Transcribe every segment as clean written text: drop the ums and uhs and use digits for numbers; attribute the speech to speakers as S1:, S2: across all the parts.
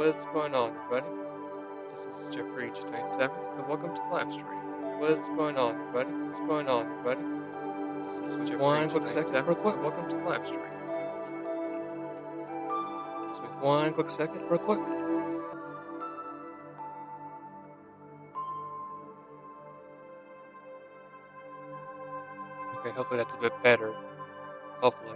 S1: What's going on, everybody? This is Jeffrey GT7, and welcome to the live stream. What's going on, everybody? What's going on, everybody? This is Jeffrey one quick second, real quick. Welcome to the live stream. Just wait one quick second, real quick. Okay, hopefully that's a bit better. Hopefully.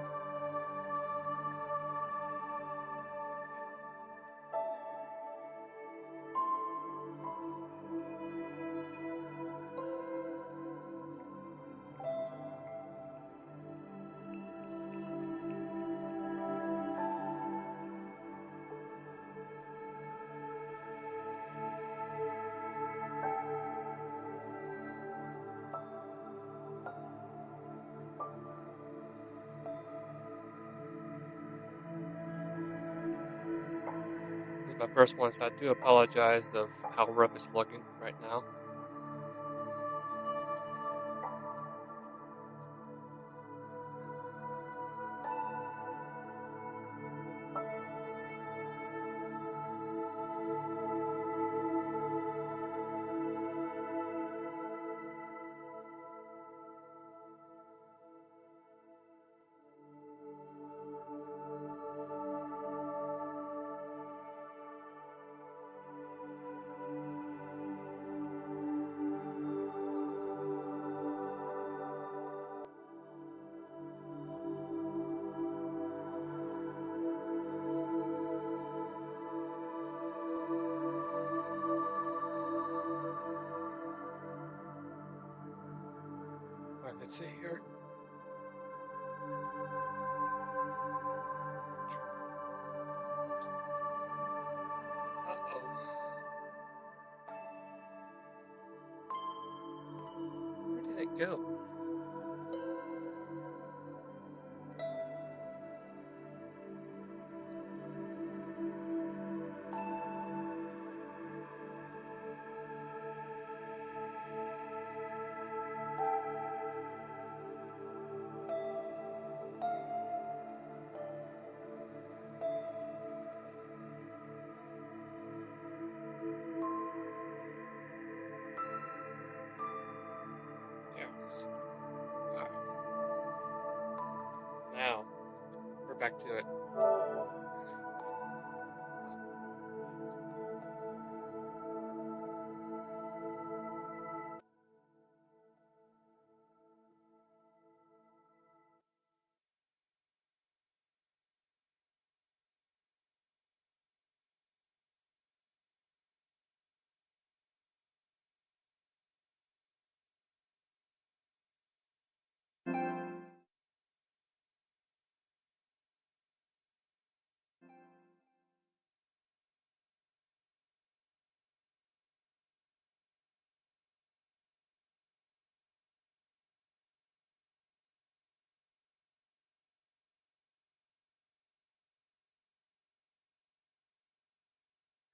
S1: This is my first one, so I do apologize of how rough it's looking right now. Alright, let's see here. Uh-oh. Where did it go? There it is. Alright. Now, we're back to it.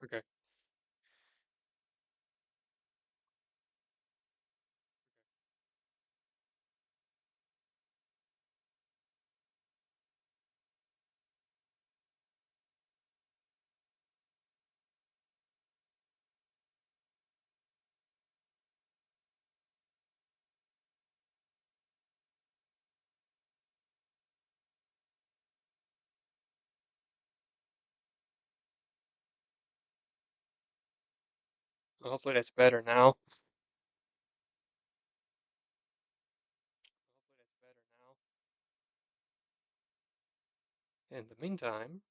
S1: Okay. Well, hopefully that's better now. Hopefully that's better now. In the meantime,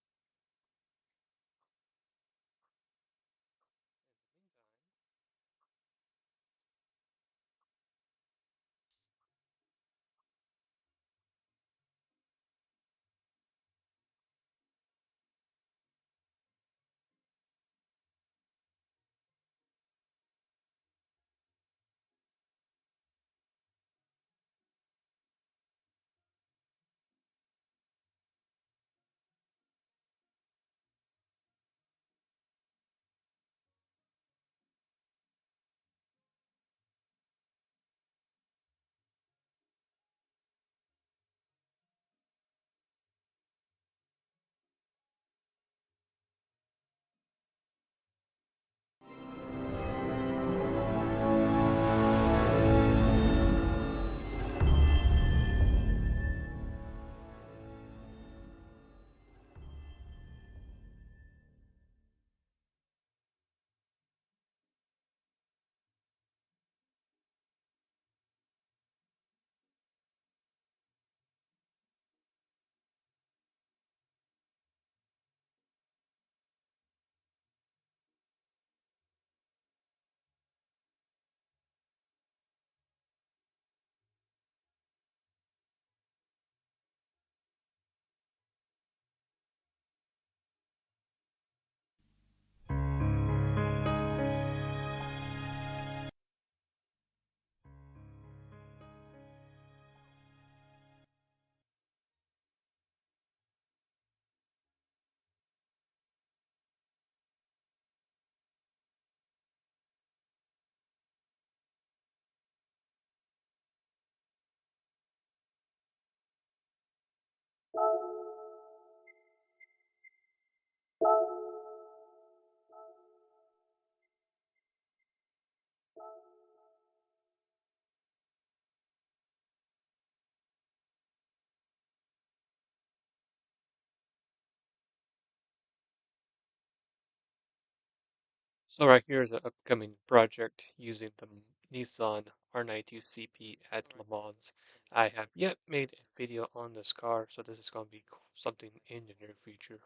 S1: So right here is an upcoming project using the Nissan R92 CP at Le Mans. I have yet made a video on this car, so this is going to be something in the near future.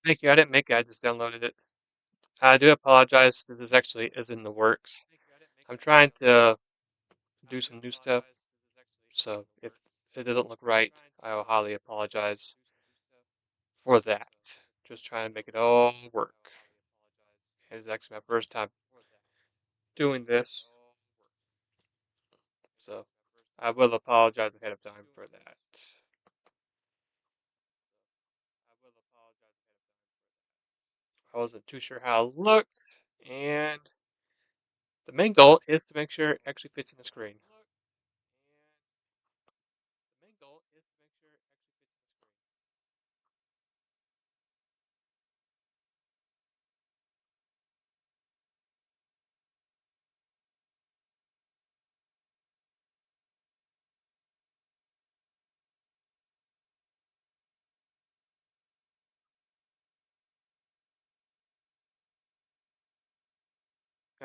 S1: Thank you. I didn't make it. I just downloaded it. I do apologize. This is actually is in the works. I'm trying to do some new stuff, so if it doesn't look right, I will highly apologize for that. Just trying to make it all work. It's actually my first time doing this, so I will apologize ahead of time for that. I wasn't too sure how it looked, and the main goal is to make sure it actually fits in the screen.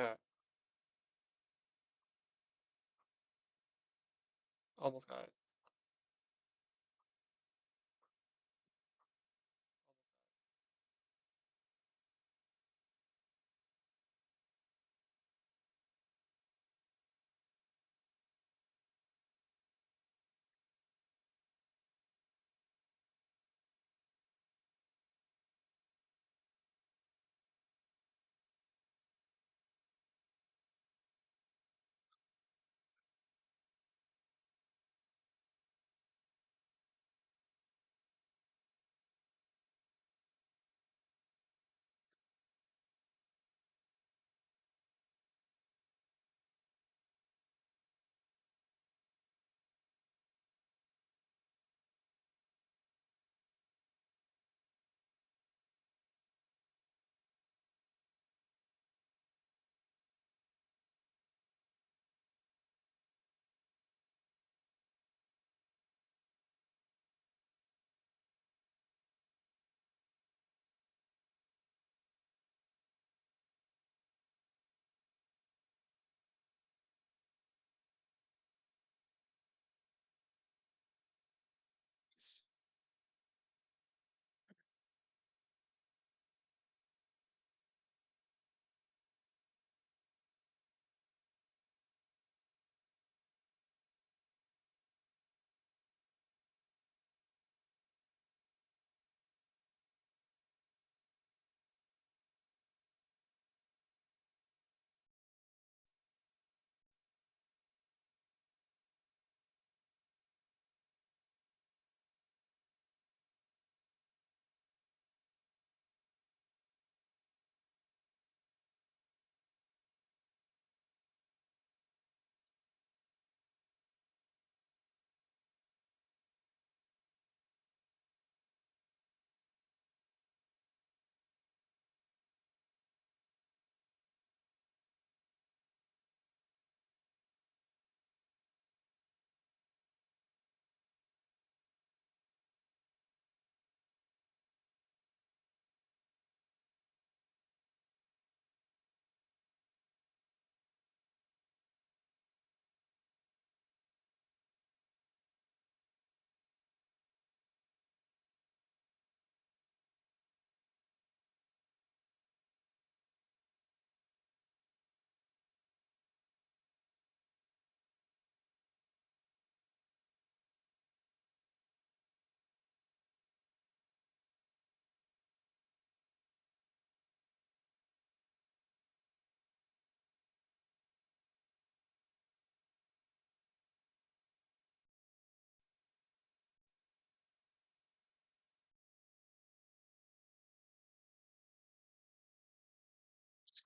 S1: Uh, Almost got it.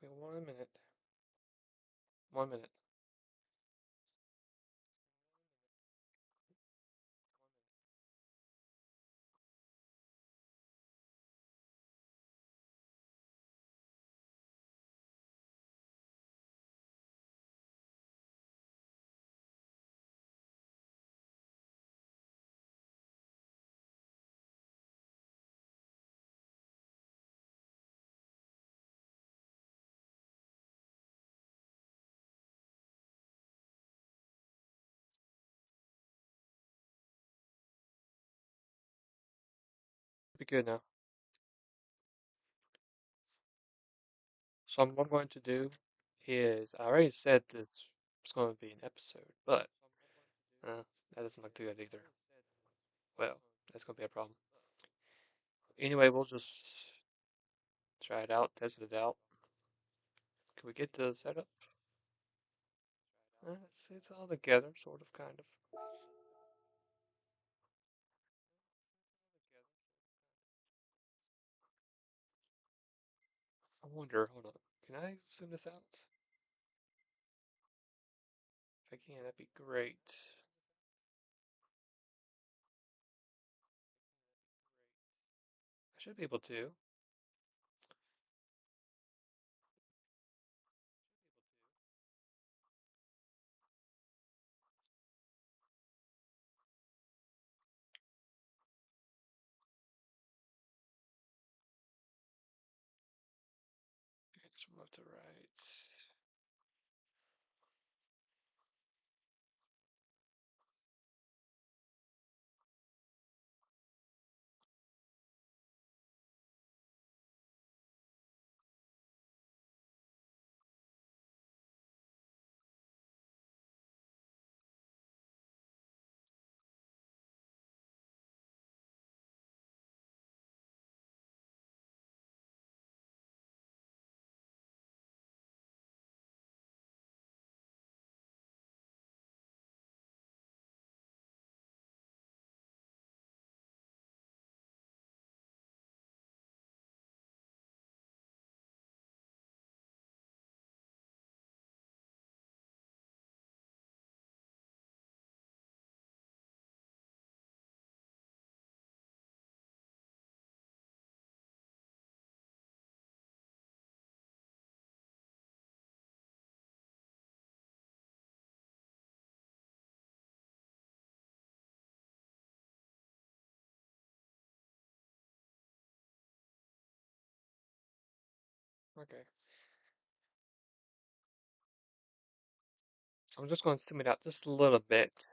S1: Wait 1 minute. 1 minute. Be good now. So what I'm going to do is, I already said this was going to be an episode, but that doesn't look too good either. Well, that's going to be a problem. Anyway, we'll just try it out, test it out. Can we get the setup? It's all together, sort of, kind of. I wonder, hold on. Can I zoom this out? If I can, that'd be great. I should be able to. It's from left to right. Okay. So I'm just going to zoom it out just a little bit.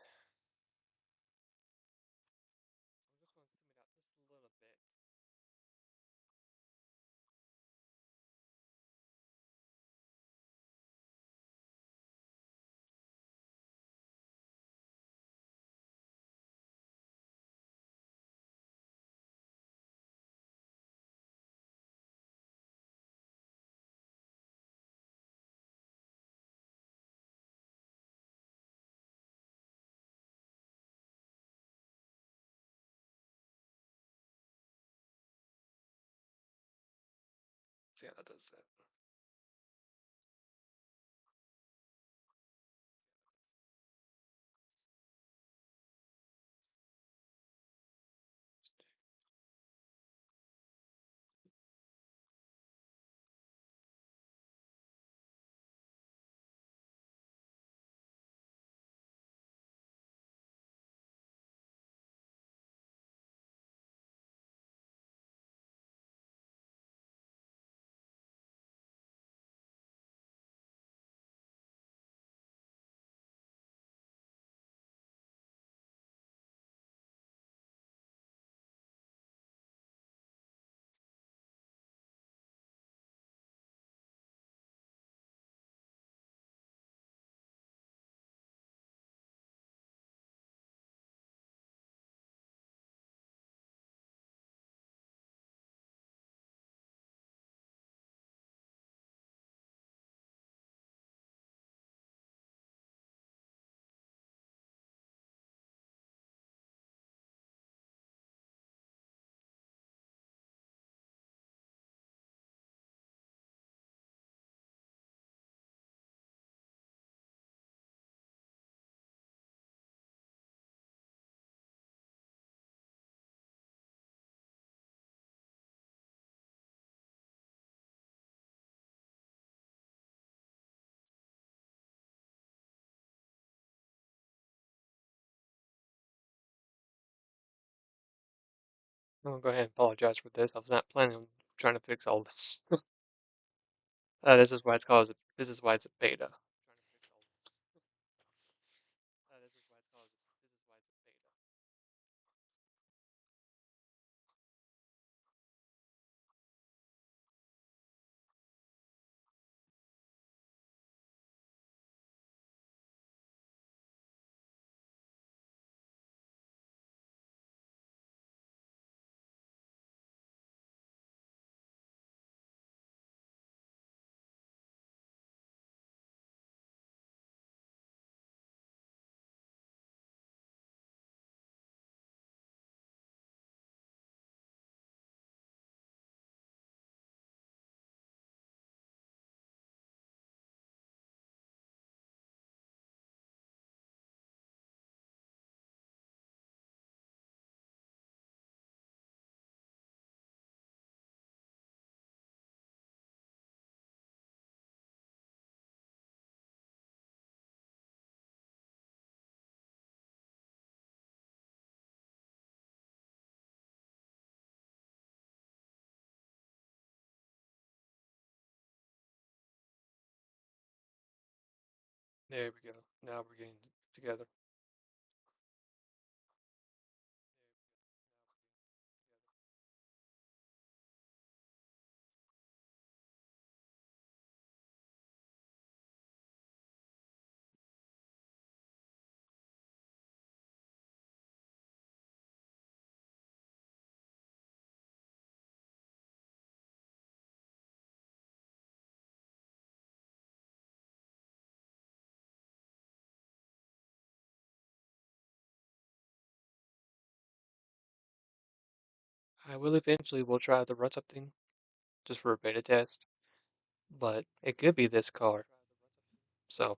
S1: See how that does that. I'm gonna go ahead and apologize for this. I was not planning on trying to fix all this. This is why it's called. This is why it's a beta. There we go. Now we're getting together. I will eventually will try to run something just for a beta test, but it could be this car. So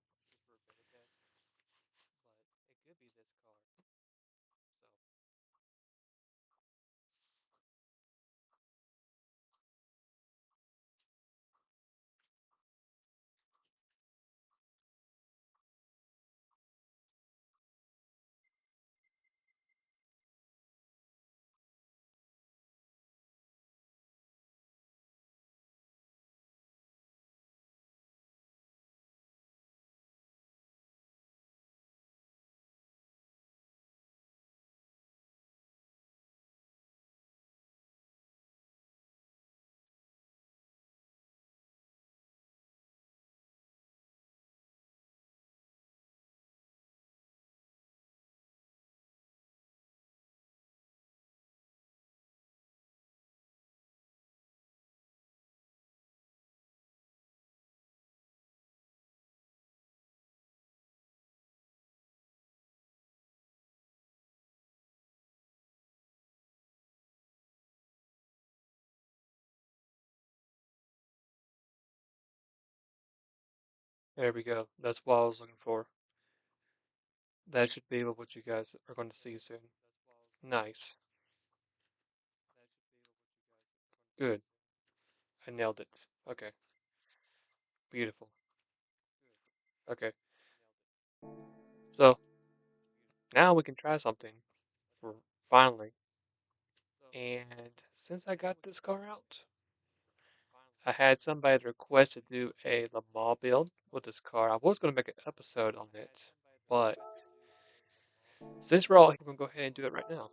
S1: there we go. That's what I was looking for. That should be what you guys are going to see soon. Nice. Good. I nailed it. Okay. Beautiful. Okay. So now we can try something for finally. And since I got this car out, I had somebody request to do a Le Mans build with this car. I was going to make an episode on it, but since we're all here, we're going to go ahead and do it right now.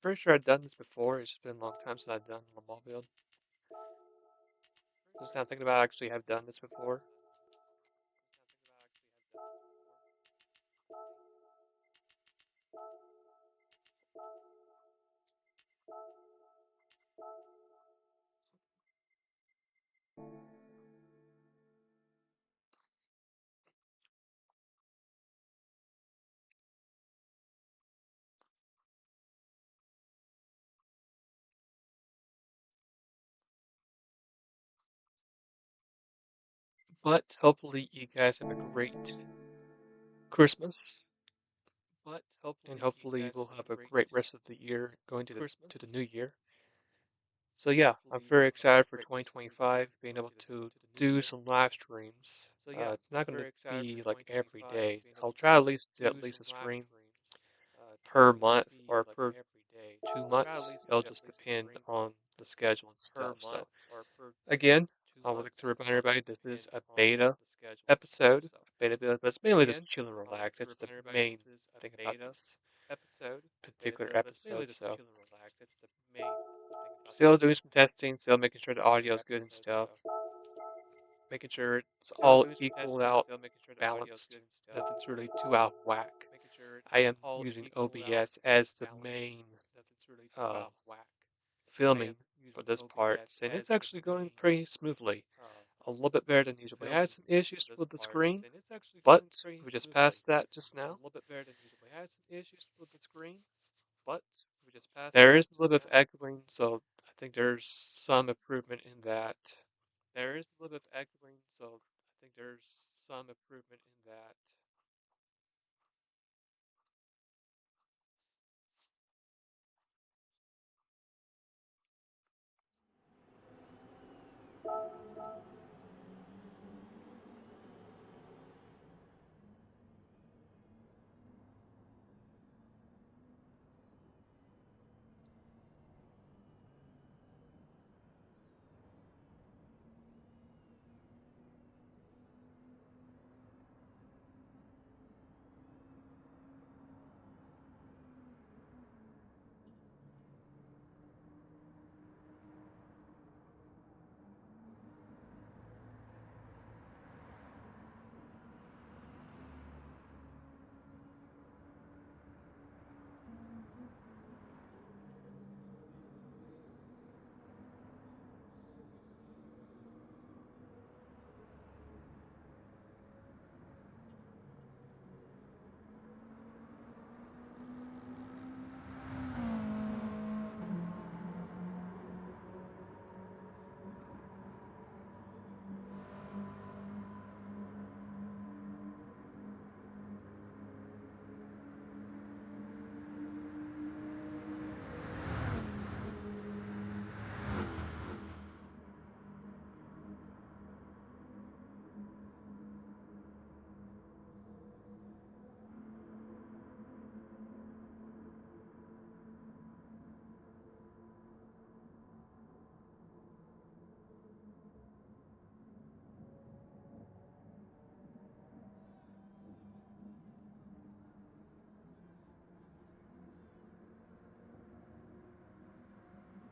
S1: Pretty sure I've done this before. It's just been a long time since I've done a Le Mans build. Just now thinking about I actually have done this before. But hopefully you guys have a great Christmas, and hopefully we'll have a great rest of the year going to the new year. So yeah, I'm very excited for 2025, being able to do some live streams. Not going to be like every day. I'll try at least do at least a stream per month or per 2 months. It'll just depend on the schedule and stuff. So again, I would like to remind everybody this is a beta episode. But it's mainly just chill and relax. That's the main thing about this particular episode. So still doing some testing, still making sure the audio is good and stuff, making sure it's all equaled out, balanced, nothing's really too out of whack. I am using OBS as the main uh, filming for this part, and it's actually going pretty smoothly. A little bit better than usual. We had some issues with the screen, but we just passed that just now. There is a little bit of echoing, so I think there's some improvement in that.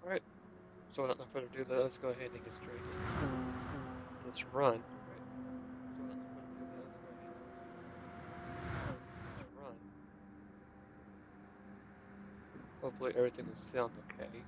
S1: Alright, so without no further ado, let's go ahead and get straight into this run. Hopefully everything will sound okay.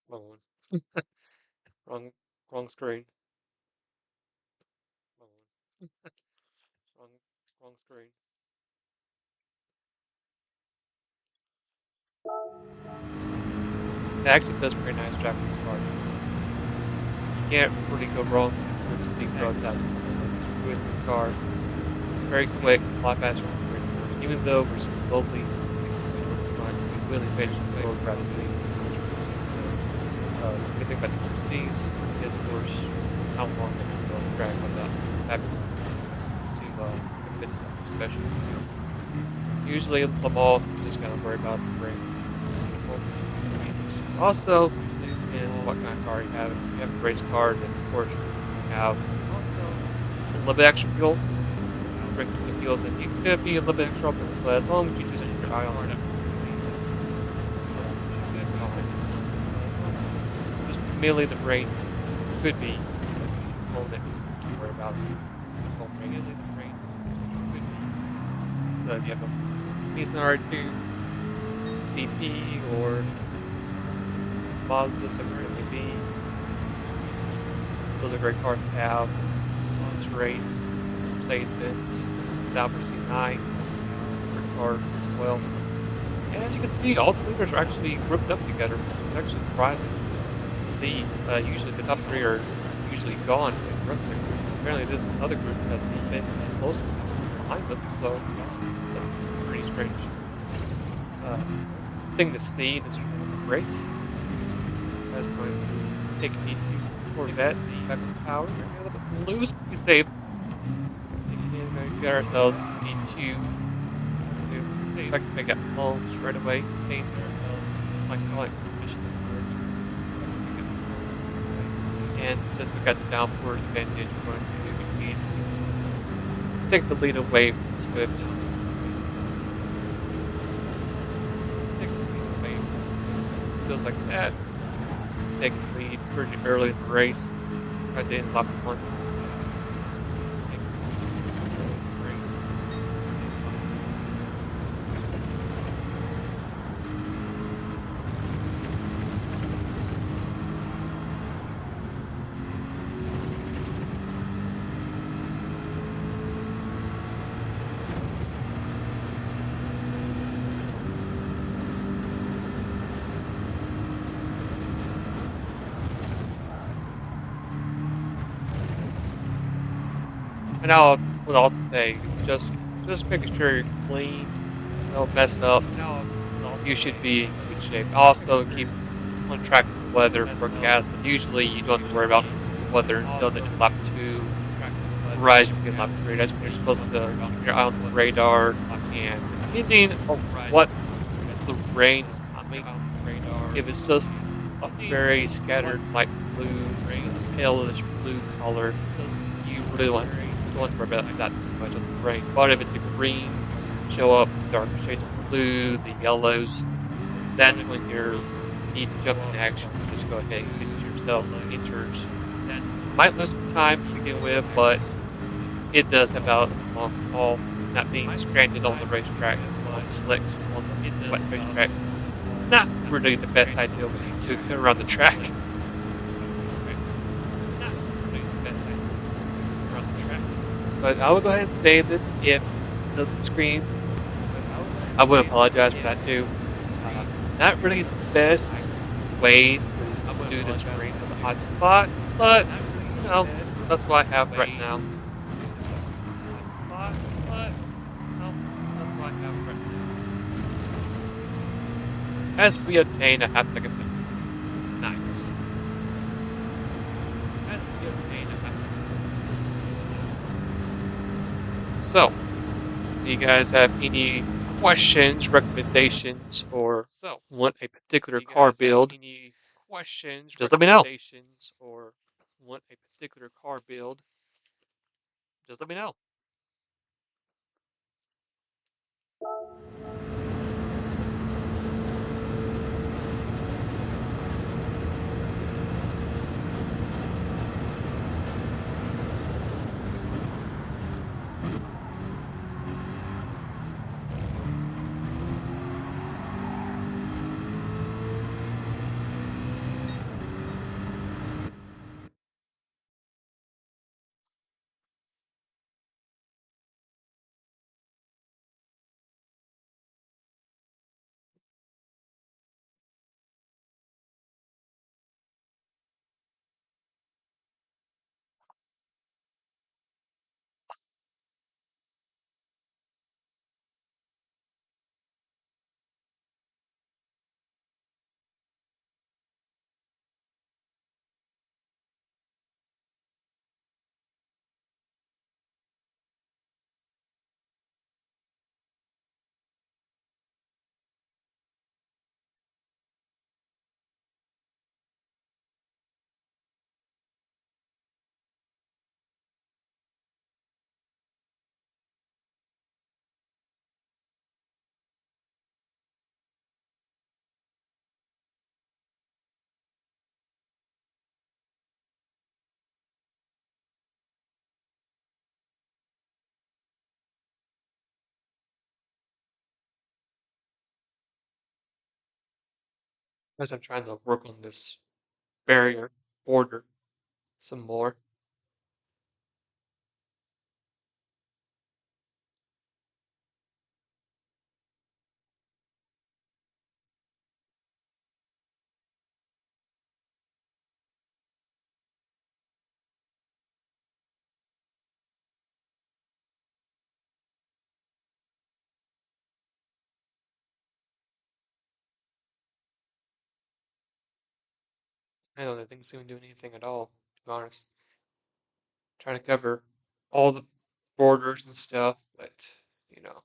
S1: Wrong one. Wrong, wrong screen. Wrong one. Wrong, wrong screen. It actually does pretty nice driving this car. You can't really go wrong with the group C road touch. With the car, very quick, a lot faster than the grid force. Even though we're slowly we will eventually go rapidly. The good thing about the group C's is, of course, how long they can go on the track without having to fix stuff, especially. Usually, Le Mans, you just gotta worry about the brake. Also, it depends on what kind of car you have. If you have a race car, then of course you have a little bit extra fuel. Drinks in the fuel, then you could be a little bit extra, but as long as you just keep your eye on it, just mainly the brain could be a little bit to worry about this whole race. So if you have a Nissan R2 CP or Mazda 770B, those are great cars to have. Launch race, Mercedes-Benz, Sauber C9, great car as well. And as you can see, all the leaders are actually grouped up together, which is actually surprising to see. Usually the top three are usually gone in the rest of the group. Apparently this other group has been close behind them, so that's pretty strange. Thing to see in this race. That's going to take me to Corvette, back with power. We're a little bit loose, but we save. And we got ourselves P2. We expect to make that home straight away. Paint like mission and just we got the downforce advantage, we're going to easily take the lead away from Swift. Feels like that. Taking the lead pretty early in the race. Right in lap 1. And I would also say, just making sure you're clean, don't mess up. You should be in good shape. Also, keep on track of the weather forecast. Usually, you don't have to worry about weather until the lap 2. Rise when you get lap 3. That's when you're supposed to keep your eye on the radar and depending on what the rain is coming. If it's just a very scattered light blue, palish blue color, you really don't have to worry about that too much on the rain. But if it's the greens show up, darker shades of blue, the yellows, that's when you need to jump into action. Just go ahead and get yourself injured. Might lose some time to begin with, but it does have a long haul. Not being stranded on the racetrack, on the slicks, on the wet racetrack. Not really the best idea to go around the track. But I will go ahead and say this if the screen. I would apologize for that too. Not really the best way to do the screen with the hot spot, but you know, that's what I have right now. As we obtain a half second penalty. Nice. As we obtain a half second. So, do you guys have any questions, recommendations, or want a particular car build? Just let me know. Just let me know. as I'm trying to work on this barrier border some more. I don't think it's even doing anything at all, to be honest. Trying to cover all the borders and stuff, but you know,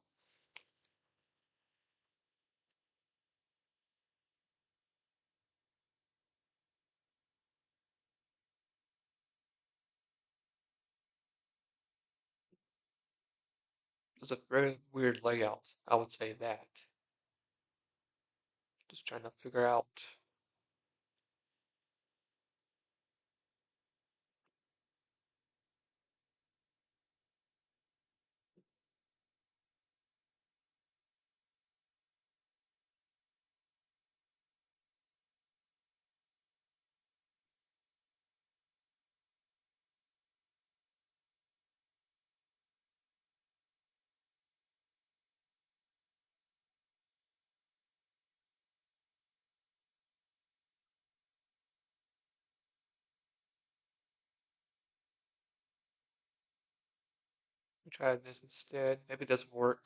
S1: it's a very weird layout. I would say that. Just trying to figure out. Try this instead. Maybe it doesn't work.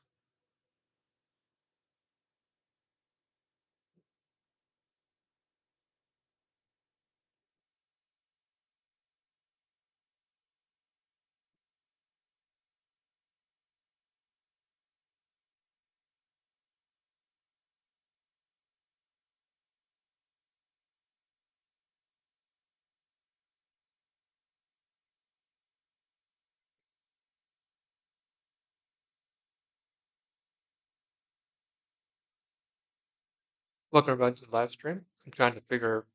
S1: Welcome everyone to the live stream. I'm trying to figure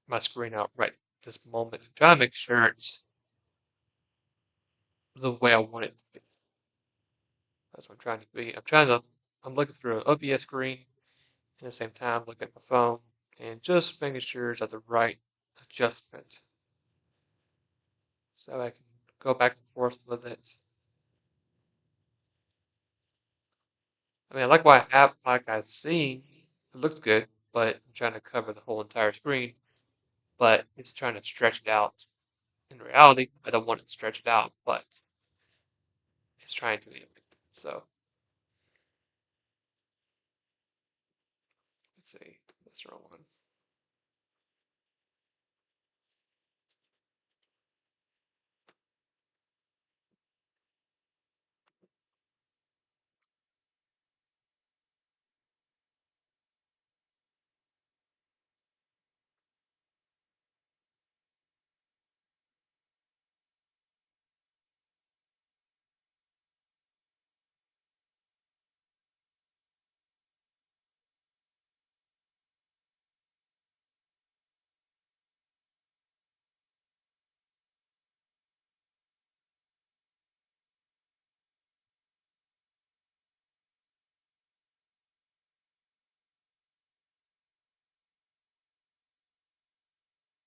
S1: my screen out right this moment. I'm trying to make sure it's the way I want it to be. That's what I'm trying to be. I'm looking through an OBS screen at the same time, looking at my phone, and just making sure it's at the right adjustment so I can go back and forth with it. I mean, I like what I have, like I've seen, it looks good, but I'm trying to cover the whole entire screen, but it's trying to stretch it out. In reality, I don't want it to stretch it out, but it's trying to anyway. So, let's see, that's the wrong one.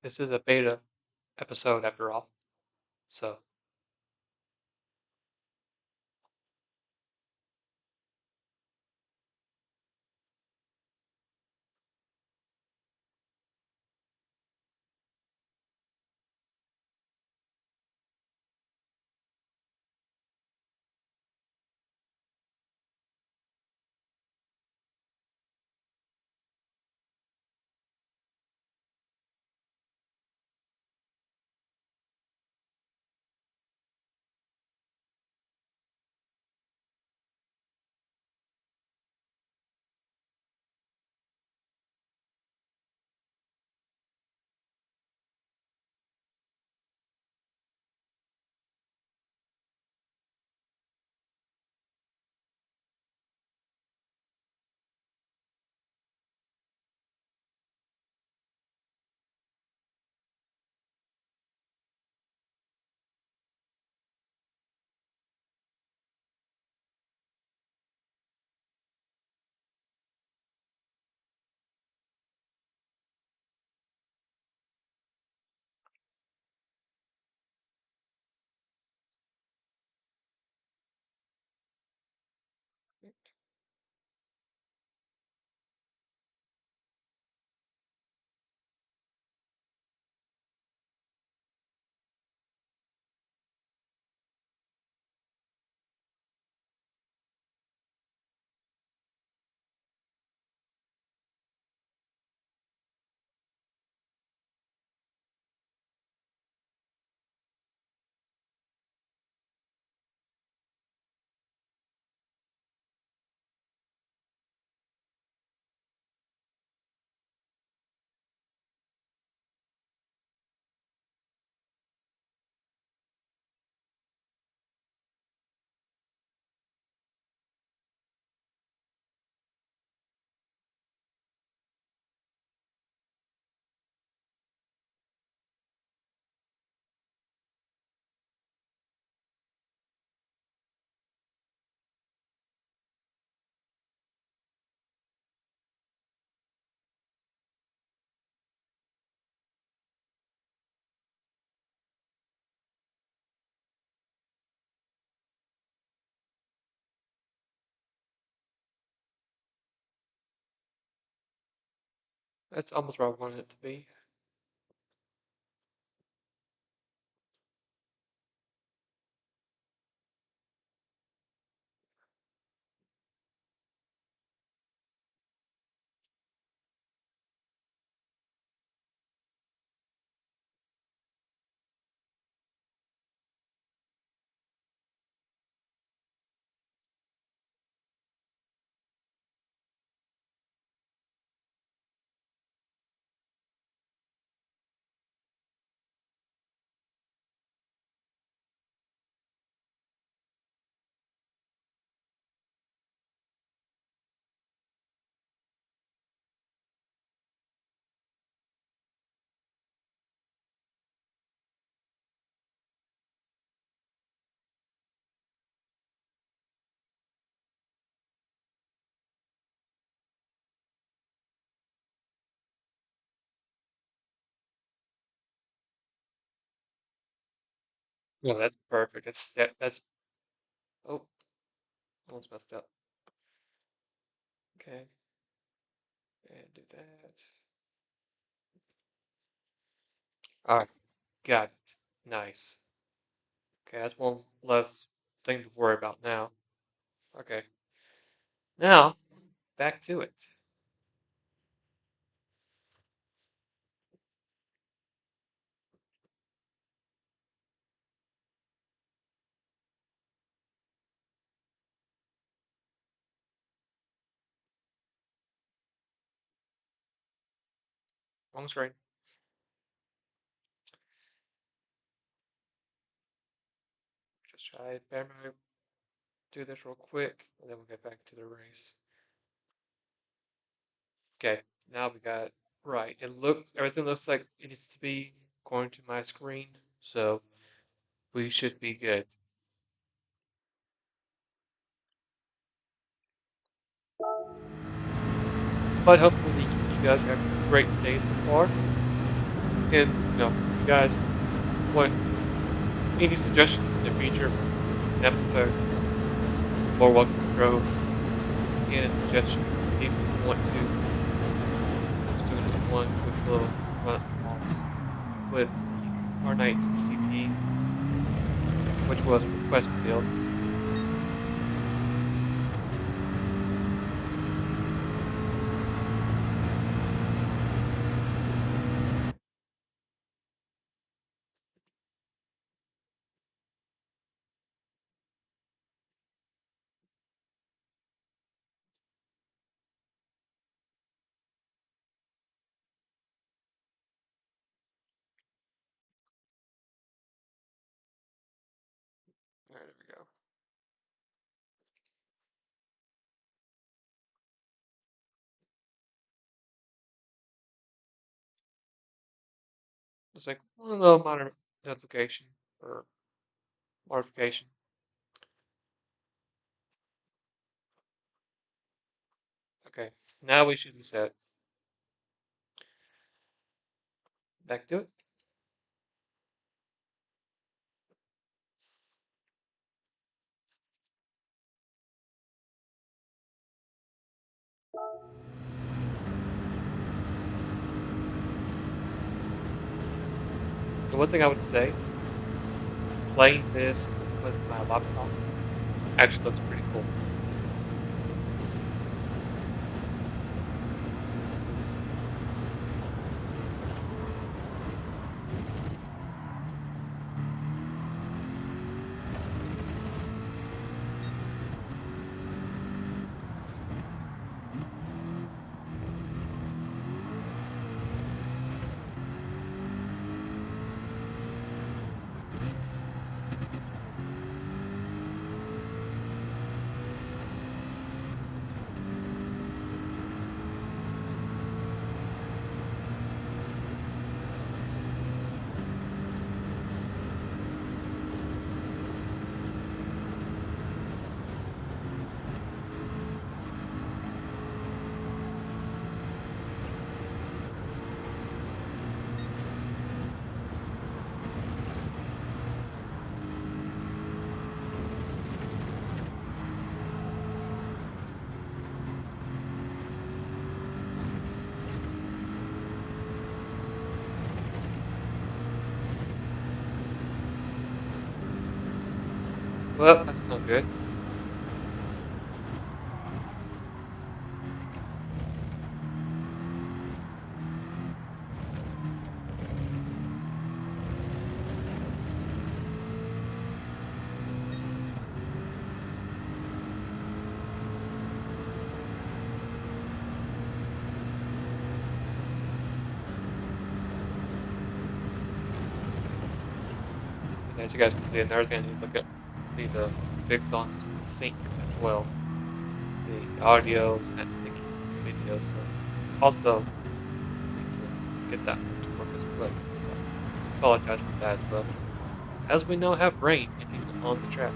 S1: This is a beta episode after all, so That's almost where I wanted it to be. No, that's perfect. That's oh, almost messed up. Okay, and do that. All right, got it. Nice. Okay, that's one less thing to worry about now. Okay, now back to it. Home screen. Just try it. Do this real quick, and then we'll get back to the race. Okay, now we got it right. Everything looks like it needs to be according to my screen, so we should be good. But hopefully you guys are having a great day so far. And, if you guys want any suggestions in the future, an episode, more welcome to throw in a suggestion if you want to. Just doing this one quick little run pause with the R19 CP, which was a request build. Alright, there we go. Just like one little minor notification or modification. Okay, now we should be set. Back to it. The one thing I would say, playing this with my laptop actually looks pretty cool. Well, that's no good. And as you guys can see, another thing I need to fix on sync as well. The audio is not syncing with the video, so also need to get that to work as well. So apologize for that as well. As we now have rain hitting on the track.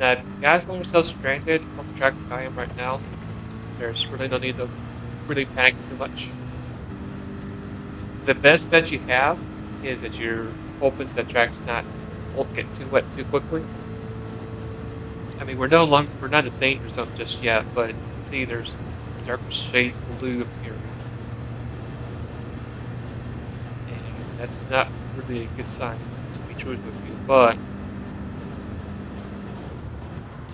S1: Now, if you guys find yourself stranded on the track like I am right now, there's really no need to really panic too much. The best bet you have is that you're hoping the track's won't get too wet too quickly. I mean, we're not in danger zone just yet, but you can see there's darker shades of blue appearing, and that's not really a good sign, to be truthful with you. But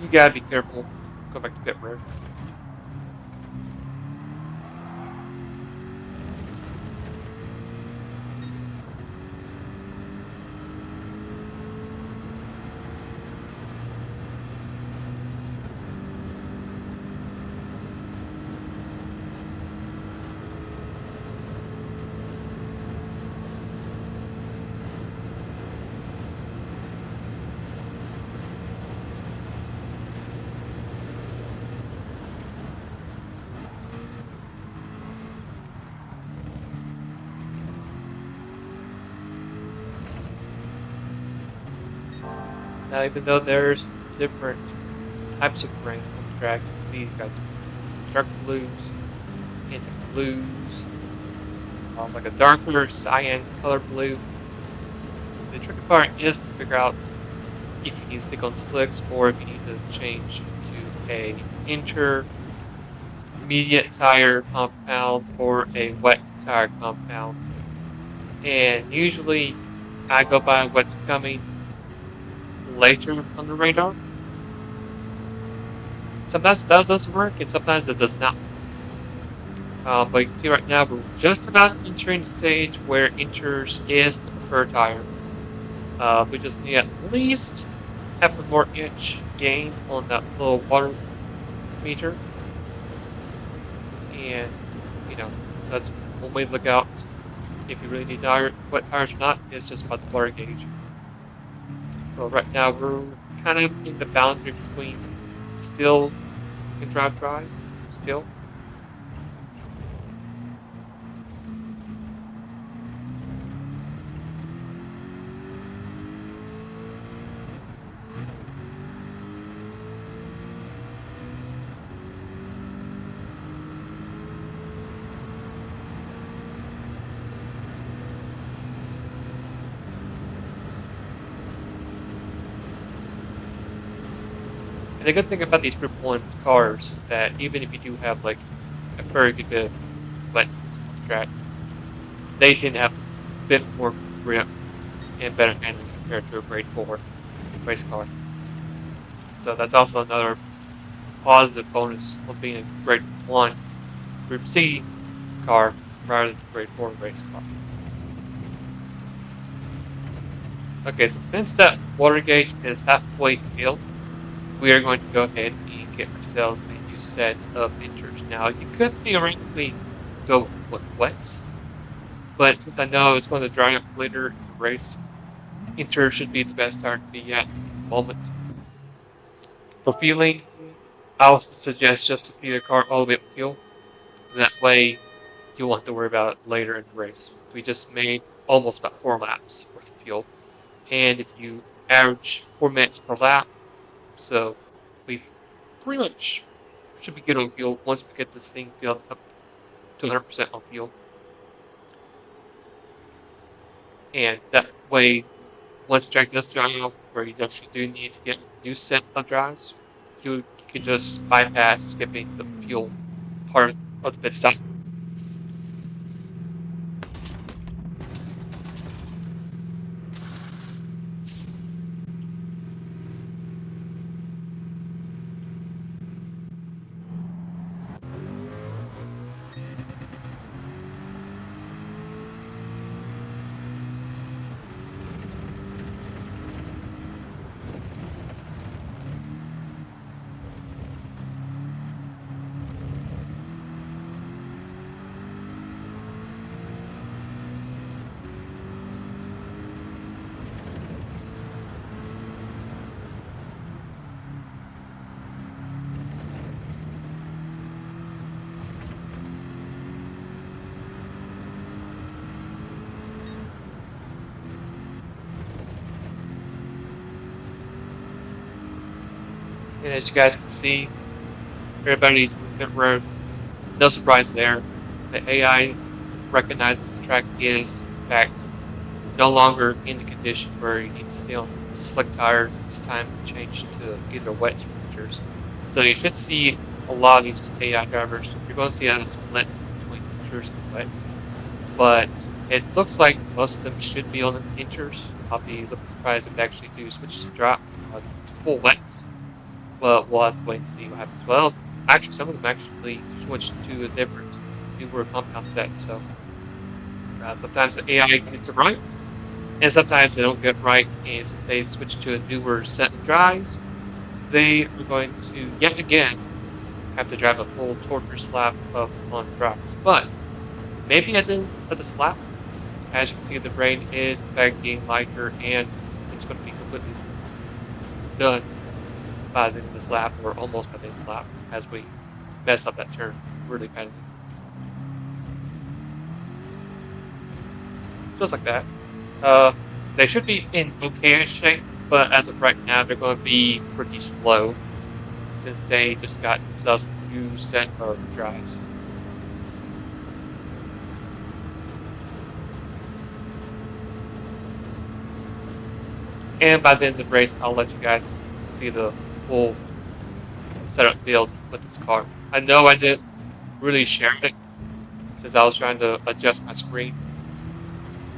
S1: you gotta be careful. Go back to pit road. Now, even though there's different types of rain on the track, you can see you've got some dark blues and some blues, like a darker cyan color blue. The tricky part is to figure out if you need to stick on slicks or if you need to change to a intermediate tire compound or a wet tire compound. And usually I go by what's coming later on the radar. Sometimes that does work and sometimes it does not. But you can see right now we're just about entering the stage where enters is the preferred tire. We just need at least half a more inch gain on that little water meter. And, you know, that's one way to look out if you really need wet tires or not. It's just about the water gauge. So right now we're kind of in the boundary between still can drive dries, still. And the good thing about these Group 1 cars that even if you do have like a very good bit of wetness on the track, they tend to have a bit more grip and better handling compared to a Grade 4 race car. So that's also another positive bonus of being a Grade 1 Group C car rather than a Grade 4 race car. Okay, so since that water gauge is halfway filled, we are going to go ahead and get ourselves a new set of inters. Now, you could theoretically go with wets, but since I know it's going to dry up later in the race, inter should be the best tire to be at the moment. For fueling, I would suggest just to fill your car all the way up with fuel. That way, you won't have to worry about it later in the race. We just made almost about 4 laps worth of fuel, and if you average 4 minutes per lap, so we pretty much should be good on fuel once we get this thing filled up to 100% on fuel. And that way, once the track does dry off, where you actually do need to get a new set of drives, you can just bypass skipping the fuel part of the pit stop. And as you guys can see, everybody's on the pit road. No surprise there. The AI recognizes the track is, in fact, no longer in the condition where you need to stay on the slick tires. It's time to change to either wets or inters. So you should see a lot of these AI drivers. You're going to see a split between inters and wets. But it looks like most of them should be on inters. I'll be a little surprised if they actually do switch to drop to full wets. But we'll have to wait and see what happens. Well, actually, some of them actually switched to a different newer compound set. So sometimes the AI gets it right, and sometimes they don't get it right. And since they switch to a newer set of drives, they are going to yet again have to drive a full torture lap of on drives. But maybe at the end of this lap, as you can see, the brain is in fact getting lighter, and it's going to be completely done by the end of this lap, or almost by the end of the lap, as we mess up that turn really badly. Just like that. They should be in okay shape, but as of right now, they're going to be pretty slow since they just got themselves a new set of drives. And by the end of the race, I'll let you guys see the full setup build with this car. I know I didn't really share it since I was trying to adjust my screen,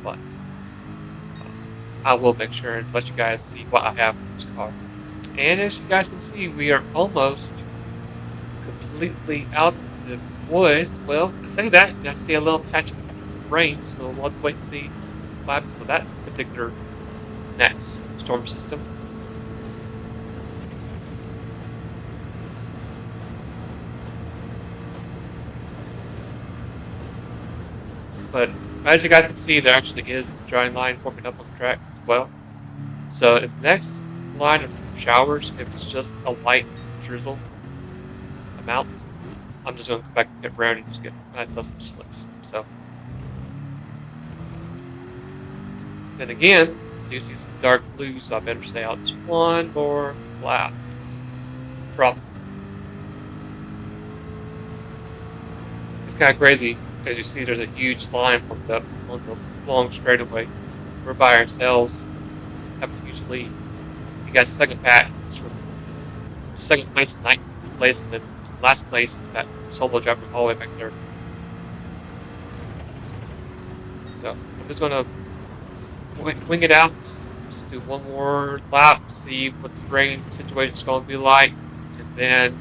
S1: but I will make sure and let you guys see what I have with this car. And as you guys can see, we are almost completely out of the woods. Well, I say that, and I see a little patch of rain, so we'll have to wait and see what happens with that particular next storm system. But as you guys can see, there actually is a dry line forming up on the track as well. So if the next line of showers, if it's just a light drizzle amount, I'm just going to come back and get around and just get myself some slicks. So, then again, I do see some dark blue, so I better stay out just one more lap. Probably. It's kind of crazy. As you see, there's a huge line formed up on the long straightaway. We're by ourselves, have a huge lead. You got the second pack, from second place to 19th place, and then last place is that solo driver all the way back there. So I'm just gonna wing it out, just do one more lap, see what the rain situation is going to be like, and then,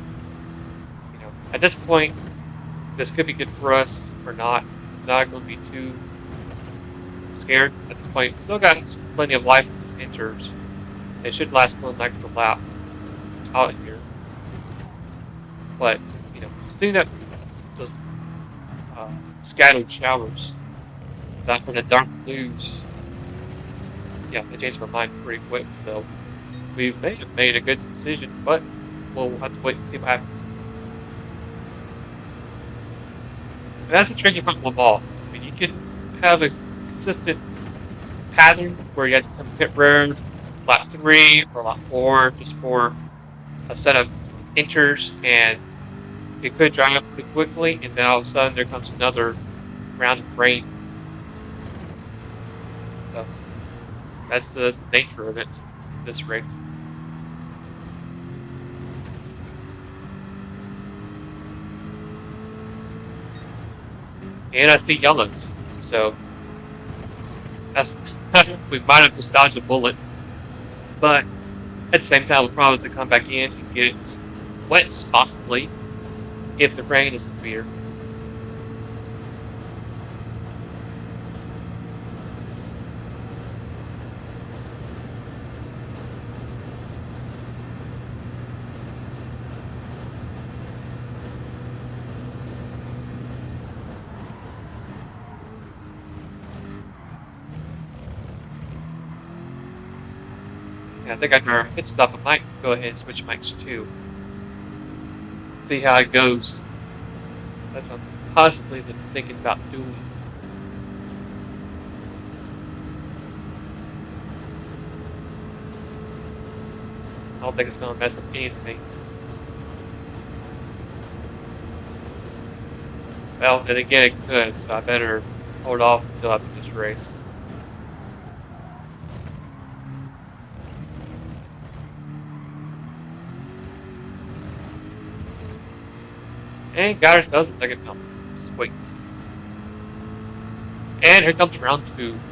S1: at this point, this could be good for us or not. I'm not going to be too scared at this point. We still got plenty of life in these inters. They should last one extra lap out here. But, seeing that those scattered showers, that from the dark blues, yeah, they changed my mind pretty quick. So we may have made a good decision, but we'll have to wait and see what happens. And that's a tricky part of the ball. I mean, you could have a consistent pattern where you have to come pit road lap 3 or lap 4 just for a set of inters, and it could dry up pretty quickly, and then all of a sudden there comes another round of rain. So that's the nature of it, this race. And I see yellows, so that's we might have just dodged a bullet, but at the same time we'll probably have to come back in and get wets possibly if the rain is severe. And I think after our pit stop, I might go ahead and switch mics too. See how it goes. That's what I'm possibly been thinking about doing. I don't think it's going to mess up anything. Well, and again, it could, so I better hold off until after this race. And got ourselves a second penalty. Sweet. And here comes round two.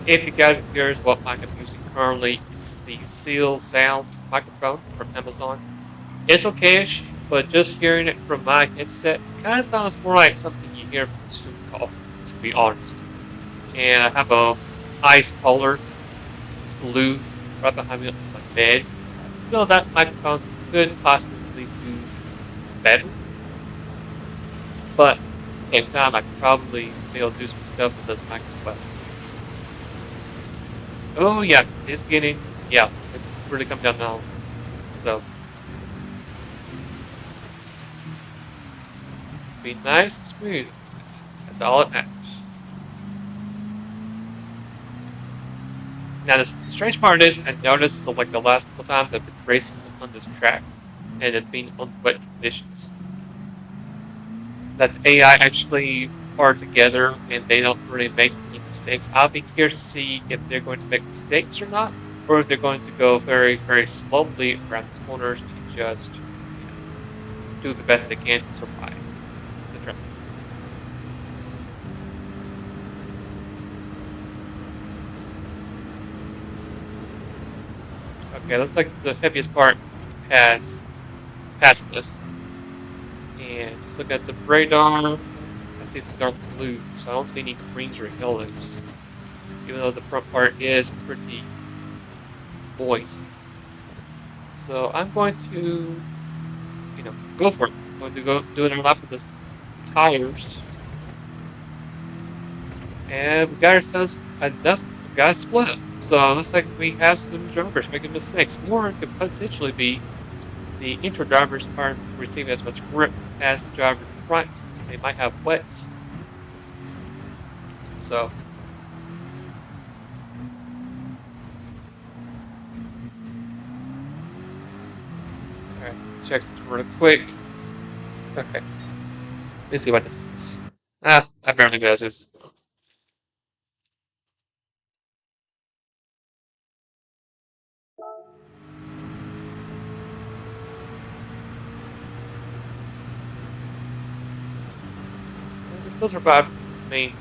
S1: If you guys are curious what mic I'm using currently, it's the Seal Sound microphone from Amazon. It's okayish, but just hearing it from my headset kind of sounds more like something you hear from a soup call, to be honest. And I have a ice polar blue right behind me on my bed. I feel that microphone could possibly do better, but at the same time, I could probably be able to do some stuff with this mic as well. Oh yeah, it's getting, yeah, it's really come down now. So, just be nice and smooth. That's all that matters. Now, the strange part is, I noticed like the last couple times I've been racing on this track, and it being on wet conditions, that the AI actually are together and they don't really make any mistakes. I'll be curious to see if they're going to make mistakes or not, or if they're going to go very, very slowly around these corners and just, do the best they can to survive the track. Okay, looks like the heaviest part has passed us. And just look at the radar. I see some dark blue, so I don't see any greens or yellows. Even though the front part is pretty moist. So I'm going to, go for it. I'm going to go do another lap with the tires. And we got ourselves enough. We got a split. So it looks like we have some drivers making mistakes. Or it could potentially be the intro drivers aren't receiving as much grip as the driver in front. They might have wets. So alright, let's check this real quick. Okay. Let's see what this is. I barely know what this is. We still survive. I mean,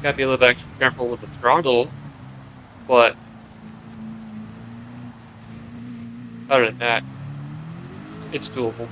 S1: gotta be a little bit extra careful with the throttle, but other than that, it's doable.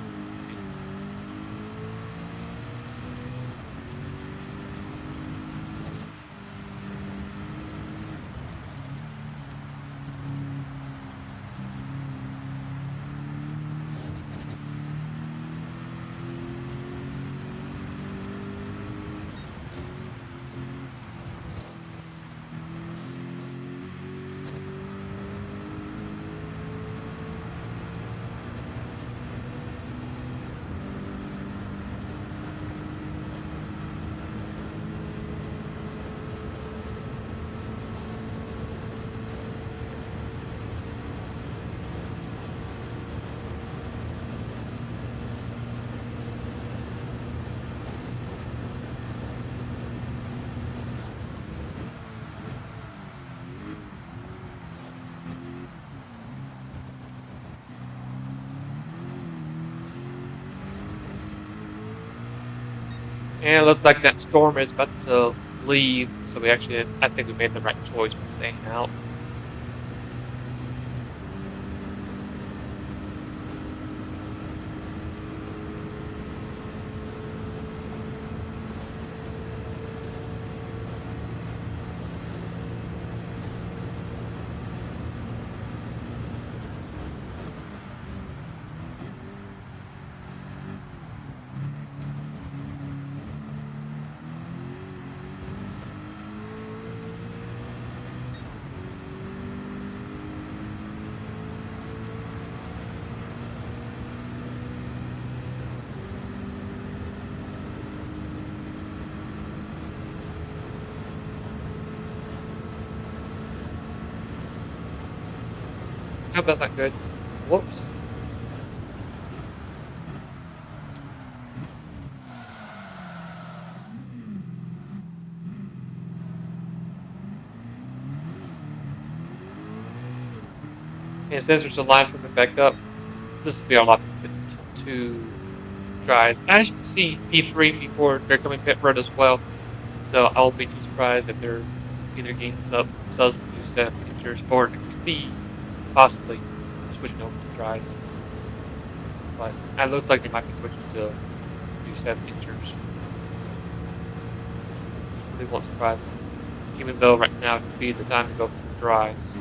S1: And it looks like that storm is about to leave, so I think we made the right choice by staying out. I hope that's not good. Whoops. And since there's a line coming back up, this will be our lap two tries. As you can see, P3, P4, they're coming pit road as well. So I won't be too surprised if they're either getting themselves a new set of features or it could be possibly switching over to dries. But it looks like they might be switching to new set of features, which really won't surprise me. Even though right now it could be the time to go for dries.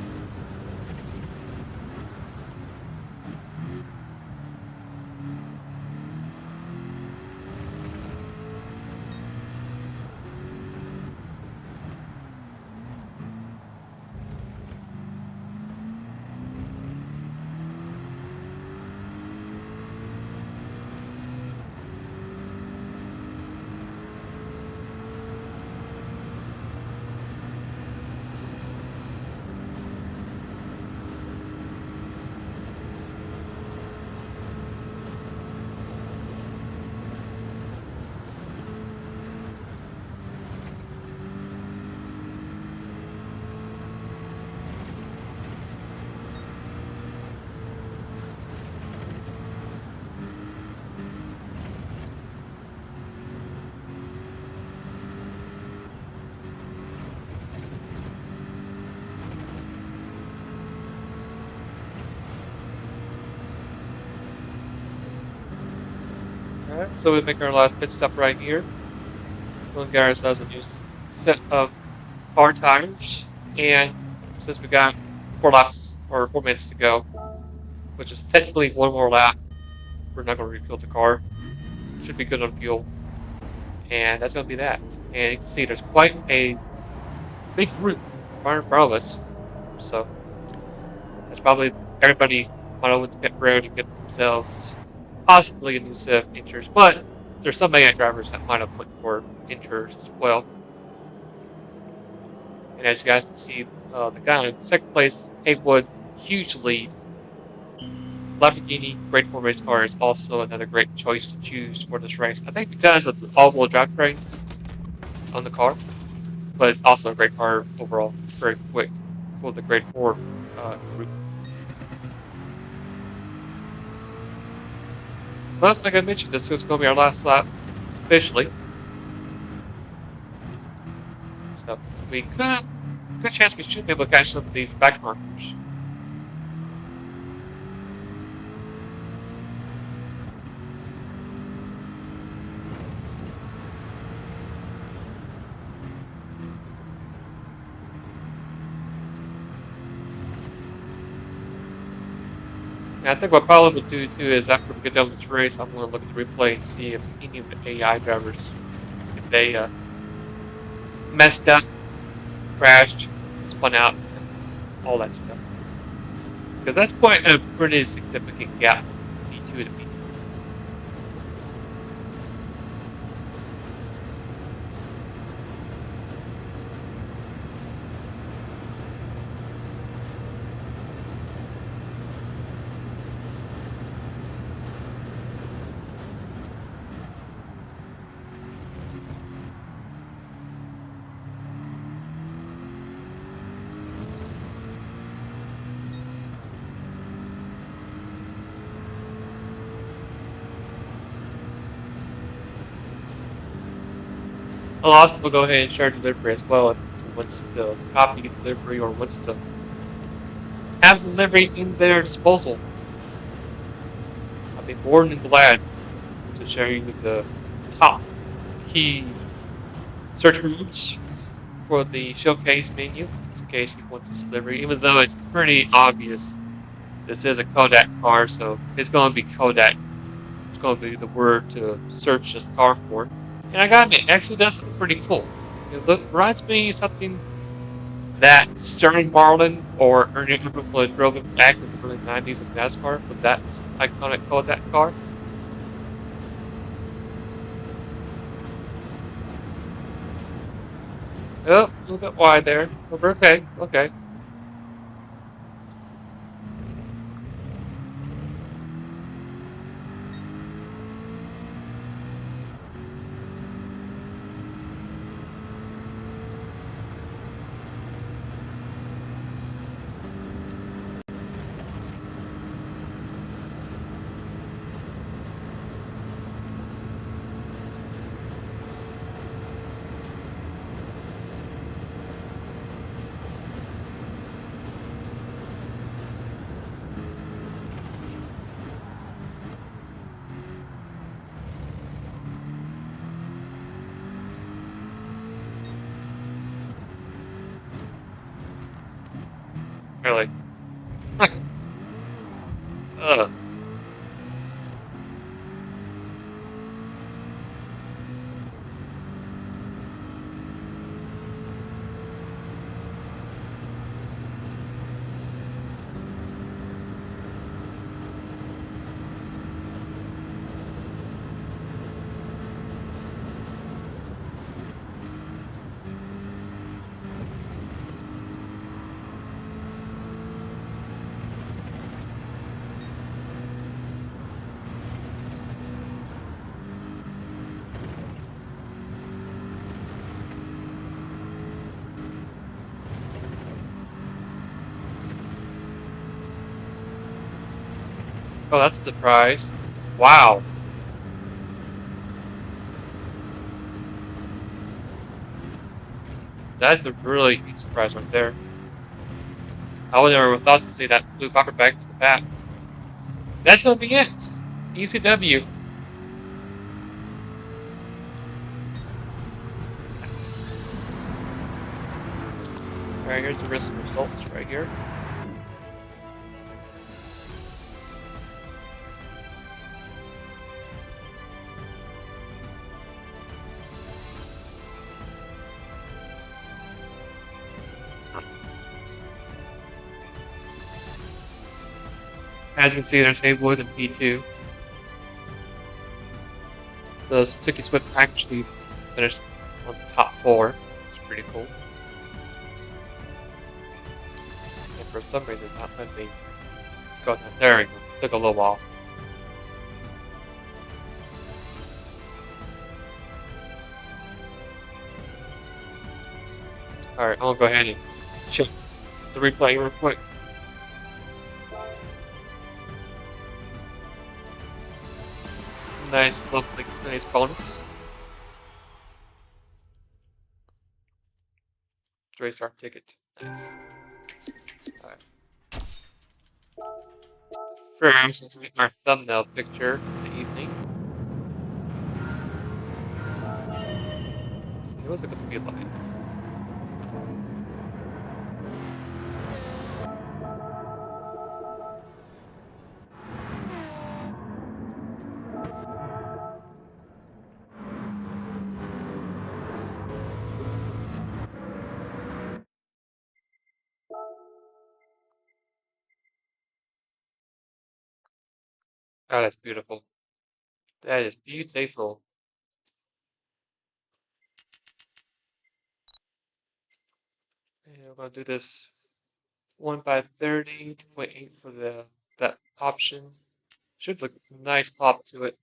S1: Alright, so we make our last pit stop right here. We'll get ourselves a new set of car tires. And since we got 4 laps or 4 minutes to go, which is technically one more lap, we're not going to refuel the car. Should be good on fuel. And that's going to be that. And you can see there's quite a big group right in front of us. So that's probably everybody might over the pit road and get themselves possibly a new set of insurers. But there's some AI drivers that might have looked for insurers as well. And as you guys can see, the guy in second place, Haywood, huge lead. Lamborghini, great four race car, is also another great choice to choose for this race. I think because of the all-wheel drivetrain on the car, but also a great car overall. Very quick for the grade 4 group. But like I mentioned, this is going to be our last lap officially. So we could, good chance we should be able to catch some of these back markers. And I think what probably would do too is after we get done with this race, I'm going to look at the replay and see if any of the AI drivers, if they messed up, crashed, spun out, all that stuff. Because that's quite a pretty significant gap from P2 to P3. I'll also go ahead and share delivery as well if it wants to copy delivery or wants to have delivery in their disposal. I'll be more than glad to share you the top key search moves for the showcase menu, just in case you want this delivery, even though it's pretty obvious this is a Kodak car, so it's going to be Kodak. It's going to be the word to search this car for. And I gotta admit, it actually does look pretty cool. It reminds me of something that Stern Marlin or Ernie Everett drove it back in the early 90s in NASCAR with that iconic Kodak car. Oh, a little bit wide there. But we're okay. Okay. Really. Ugh. Oh, that's a surprise. Wow. That's a really huge surprise right there. I would never thought to see that blue copper back to the back. That's gonna be it. Easy W. Nice. Alright, here's the recent results right here. As you can see, there's Haywood and P2. The Suzuki Swift actually finished on the top four. It's pretty cool. And for some reason, not letting me go down there. It took a little while. Alright, I'll go ahead and check the replay real quick. Nice, lovely, nice bonus. 3-star ticket. Nice. Alright. First, let's make our thumbnail picture for the evening. Let's see, what's it gonna be like? Oh, that's beautiful. That is beautiful. And we're gonna do this 1 by 30, 2.8 for that option. Should look nice pop to it.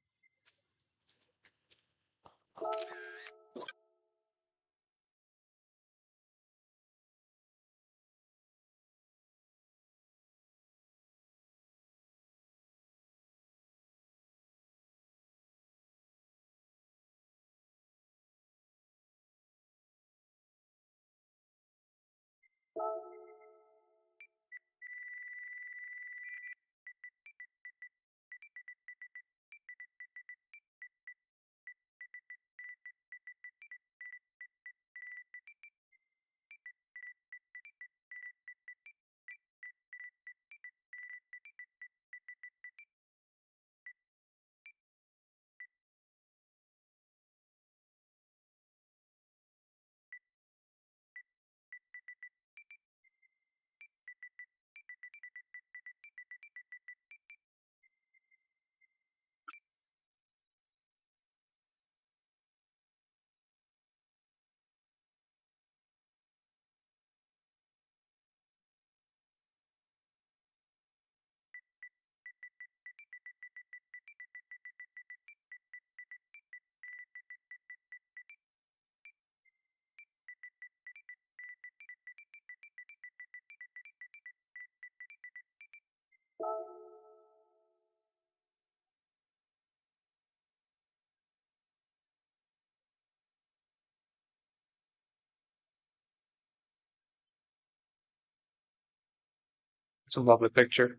S1: It's a lovely picture.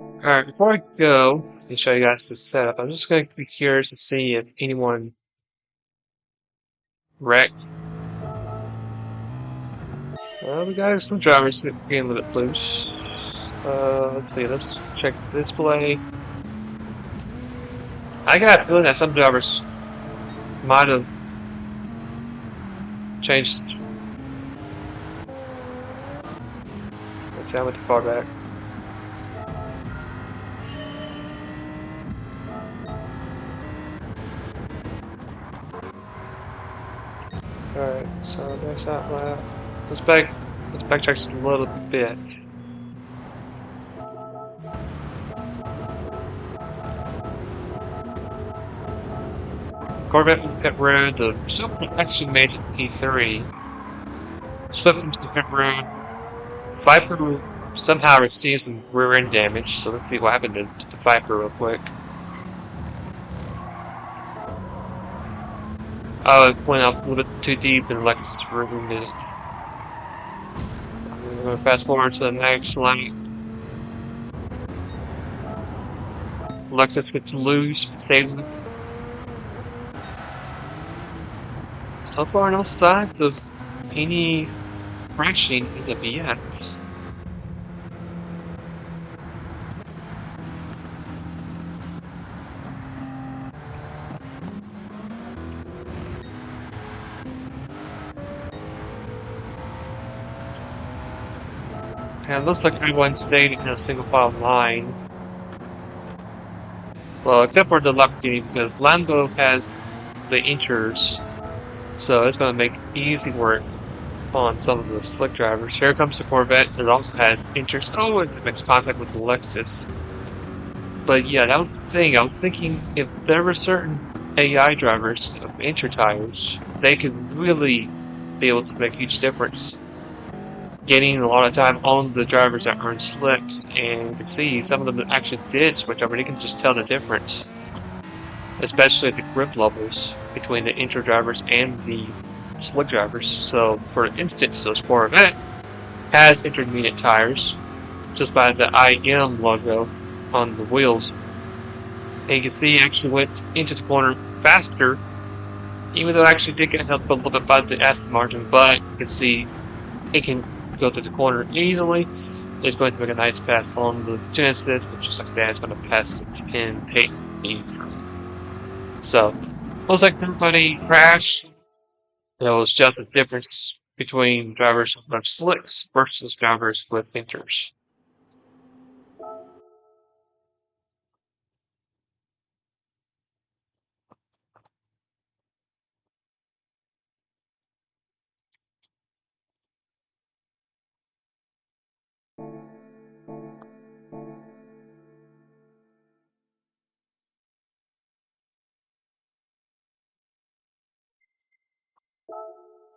S1: Alright, before I go and show you guys the setup, I'm just going to be curious to see if anyone wrecked We got some drivers getting a little bit loose. Let's see. Let's check the display. I got a feeling that some drivers might have changed. Let's see, I went too far back. Alright, so that's that lap. Let's backtrack just a little bit. Corvette from pit road, the Super actually made it P3. Swift comes to pit road. Viper somehow receives some rear end damage, so let's see what happened to the Viper real quick. Oh, it went up a little bit too deep and Lexus ruined it. I'm going to fast forward to the next lane. Lexus gets loose, saves it. So far, no signs of any crashing as of yet. And it looks like everyone stayed in a single file line. Well, except for the lucky, because Lambo has the inchers, so it's going to make easy work on some of the slick drivers. Here comes the Corvette, it also has inchers. Oh, it makes contact with the Lexus. But yeah, that was the thing. I was thinking if there were certain AI drivers of incher tires, they could really be able to make a huge difference. Getting a lot of time on the drivers that are in slicks, and you can see some of them actually did switch over. You can just tell the difference, especially the grip levels between the inter drivers and the slick drivers. So, for instance, those Corvette has intermediate tires just by the IM logo on the wheels, and you can see it actually went into the corner faster, even though it actually did get helped a little bit by the S margin. But you can see it can go through the corner easily. It's going to make a nice pass on the Genesis, but just like that, it's going to pass and take me through. So, looks like nobody crashed. There was just a difference between drivers with slicks versus drivers with inters.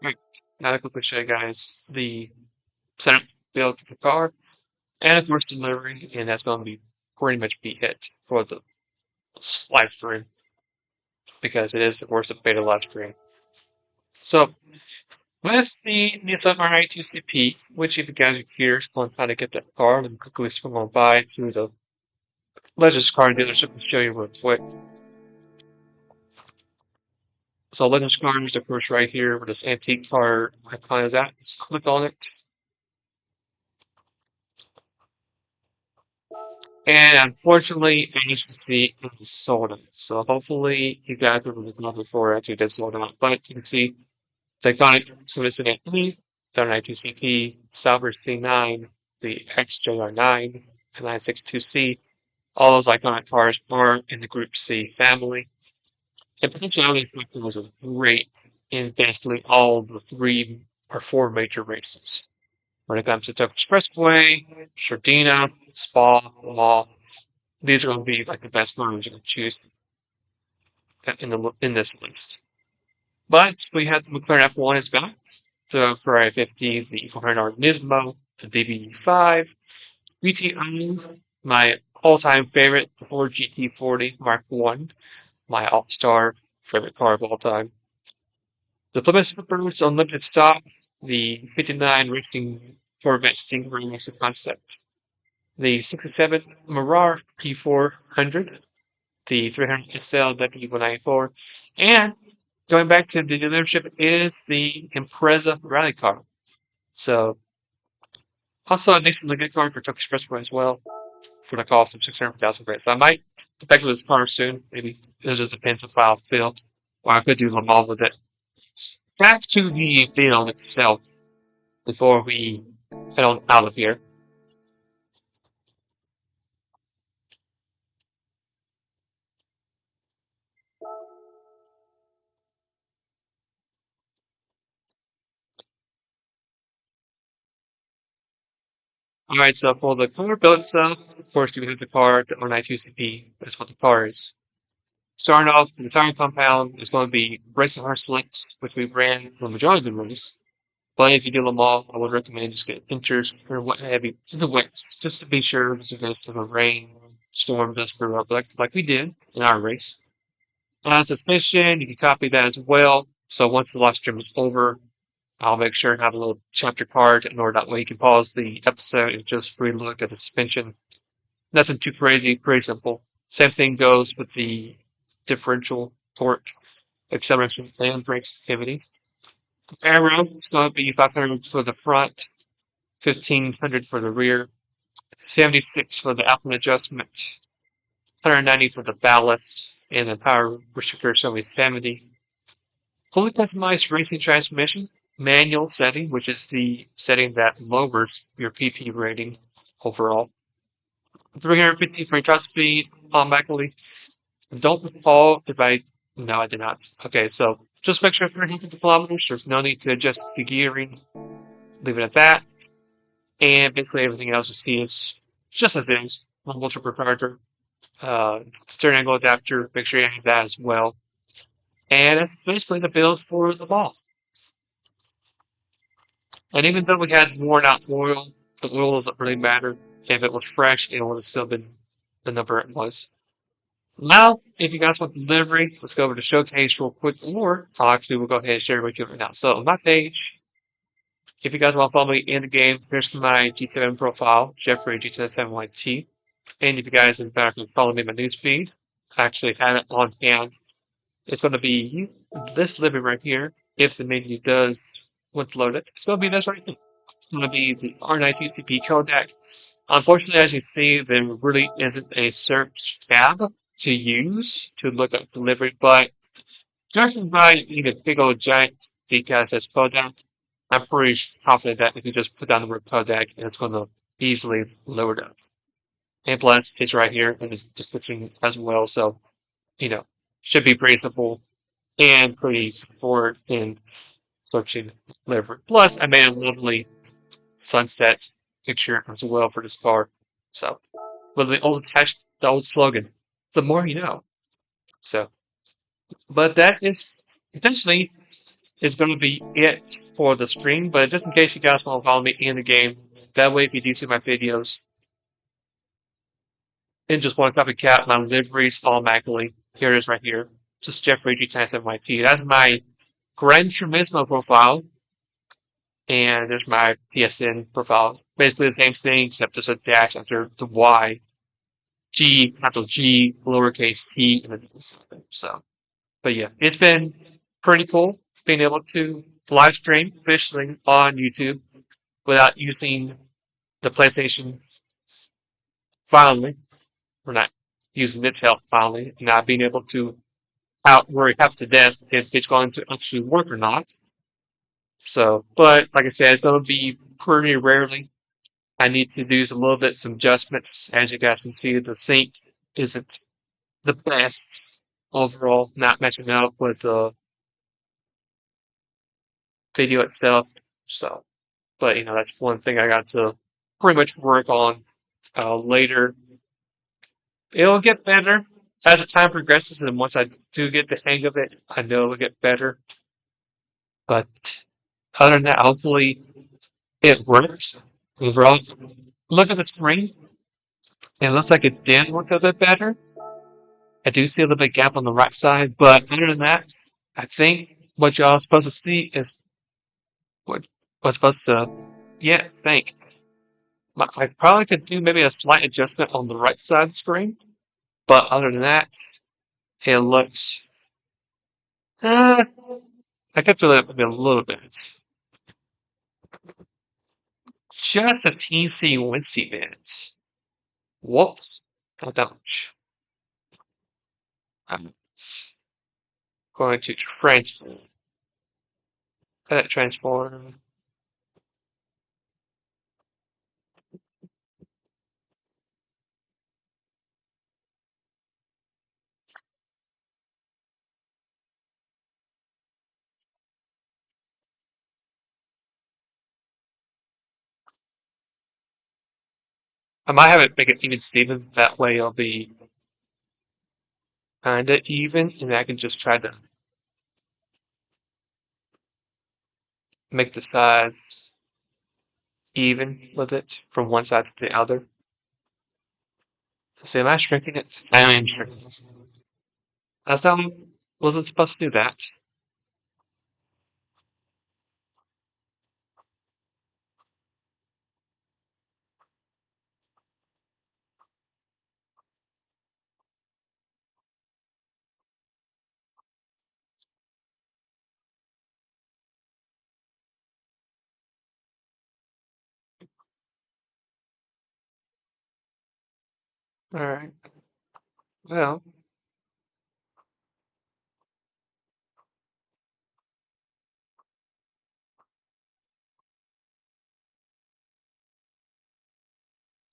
S1: Right. Now I'll quickly show you guys the setup build of the car and of course delivery, and that's going to be pretty much be it for the live stream because it is, of course, a beta live stream. So, with the Nissan R92CP, which if you guys are curious on how to get that car, let me quickly swing on by to the Legends car dealership and show you real quick. So Legends car is of course right here where this antique car icon is at. Just click on it. And unfortunately, as you can see, it is sold out. So hopefully you guys will look up before it actually did sold out. But you can see the iconic Citizen E, the 92CP, Sauber C9, the XJR9, the 962C. All those iconic cars are in the Group C family. And potentially these vehicles are great in basically all the 3 or 4 major races. When it comes to Tokyo Expressway, Shardina, Spa, Mall, these are going to be like the best cars you can choose in this list. But we have the McLaren F1 is back, the Ferrari 50, the 400R Nismo, the DB5, GT7, my all-time favorite, the Ford GT40 Mark I, my all-star favorite car of all time. The Plymouth Superboost Unlimited Stock, the 59 Racing Corvette Stingray Racing Concept, the 67 Mirar P400, the 300 SL W194, and going back to the dealership is the Impreza rally car. So also a decently good card for Tokyo Expressway as well for the cost of 600,000 credits. I might get back to this card soon. Maybe it just depends if I'll feel, or I could do Lamar with it. Back to the field itself before we head on out of here. Alright, so for the car build itself, of course you have the car, the R92CP, that's what the car is. Starting off, the tire compound is going to be racing hard slicks, which we ran for the majority of the race. But if you do them all, I would recommend just get pinchers or what have you to the wets, just to be sure, just in case of a rain, storm does screw up like we did in our race. Suspension, you can copy that as well. So once the live stream is over, I'll make sure and have a little chapter card in order that way you can pause the episode and just relook at the suspension. Nothing too crazy, pretty simple. Same thing goes with the differential torque, acceleration, and brake activity. Aero is going to be 500 for the front, 1500 for the rear, 76 for the output adjustment, 190 for the ballast, and the power restrictor is only 70. Fully customized racing transmission, manual setting, which is the setting that lowers your PP rating overall. 350 for your top speed automatically. Don't recall if I. No, I did not. Okay, so just make sure 350 kilometers. There's no need to adjust the gearing. Leave it at that. And basically everything else you see is just as it is. Multiple proprietor. Steering angle adapter. Make sure you have that as well. And that's basically the build for the ball. And even though we had worn out oil, the oil doesn't really matter. If it was fresh, it would have still been the number it was. Now, if you guys want delivery, let's go over to Showcase real quick, or we'll go ahead and share it with you right now. So on my page, if you guys want to follow me in the game, here's my G7 profile, Jeffrey GT7YT. And if you guys, in fact, follow me in my newsfeed, I actually have it on hand. It's going to be this living right here, if the menu does want to load it. It's going to be this right here. It's going to be the R92CP codec. Unfortunately, as you see, there really isn't a search tab to use to look up delivery, but judging by the big old giant detail that says codec, I'm pretty confident that if you just put down the word codec, it's going to easily load up. And plus, it's right here in the description as well, so, should be pretty simple and pretty straightforward in searching delivery. Plus, I made a lovely sunset picture as well for this car. So, with the old slogan, the more you know. So, but that is essentially is going to be it for the stream. But just in case you guys want to follow me in the game, that way if you do see my videos and just want to copycat my liveries automatically, here it is right here. Just Jeffrey G7YT. That's my Gran Turismo profile. And there's my PSN profile. Basically the same thing, except there's a dash after the Y. G, capital G, lowercase t, and then something. So, but yeah, it's been pretty cool being able to live stream officially on YouTube without using the PlayStation finally. We're not using it to help finally, not being able to out worry half to death if it's going to actually work or not. So, but like I said, it's going to be pretty rarely. I need to do some adjustments. As you guys can see, the sync isn't the best overall, not matching up with the video itself. So, but that's one thing I got to pretty much work on later. It'll get better as the time progresses, and once I do get the hang of it, I know it'll get better. But other than that, hopefully it works overall. Look at the screen. It looks like it did work a bit better. I do see a little bit gap on the right side, but other than that, I think what y'all are supposed to see is what what's supposed to, yeah, think. I probably could do maybe a slight adjustment on the right side of the screen, but other than that, it looks, uh, I could feel it maybe a little bit. just a teensy wincy bit. Whoops. Not that much. I'm going to transform. I might have it make it even Steven. That way it'll be kinda even, and I can just try to make the size even with it from one side to the other. See, am I shrinking it? I am shrinking it. That's not, wasn't supposed to do that. Alright. Well,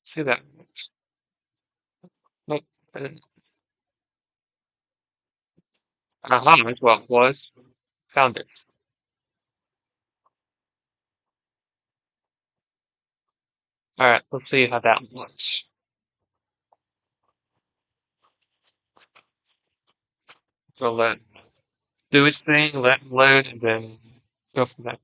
S1: see that. Nope. Aha, that's what it was. Found it. Alright, let's see how that looks. So let do its thing, let it load, and then go from there.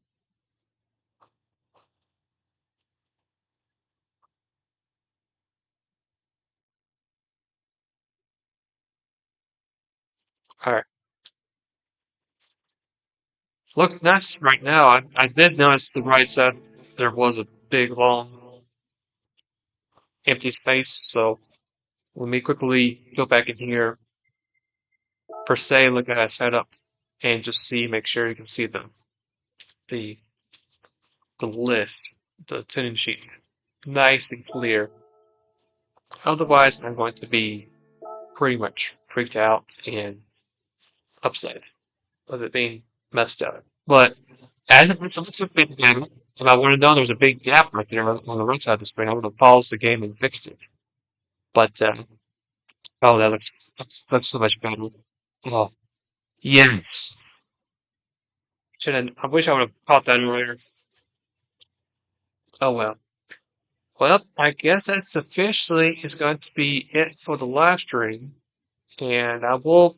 S1: Alright. Looks nice right now. I did notice the right side there was a big long empty space, so let me quickly go back in here per se, look at that setup, and just see, make sure you can see the the list, the tuning sheet, nice and clear. Otherwise, I'm going to be pretty much freaked out and upset with it being messed up. But as it looks a bit better, if I would have known there was a big gap right there on the right side of the screen, I would have paused the game and fixed it. But oh, that looks so much better. Oh, yes. Should have, I wish I would have caught that earlier. Oh well. Well, I guess that's officially is going to be it for the live stream, and I will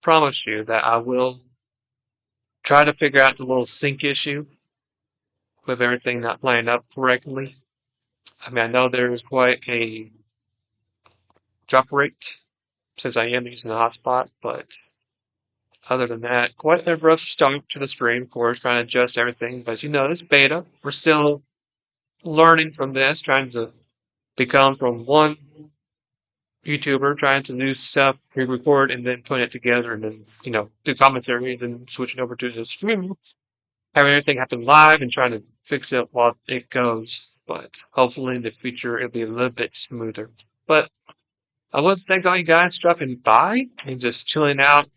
S1: promise you that I will try to figure out the little sync issue with everything not lined up correctly. I mean, I know there's quite a drop rate since I am using the hotspot, but other than that, quite a rough start to the stream. Of course, trying to adjust everything, but it's beta. We're still learning from this, trying to become from one YouTuber trying to do stuff, pre-record, and then put it together, and then do commentary, and then switching over to the stream, having everything happen live, and trying to fix it while it goes. But hopefully in the future it'll be a little bit smoother. But I want to thank all you guys dropping by and just chilling out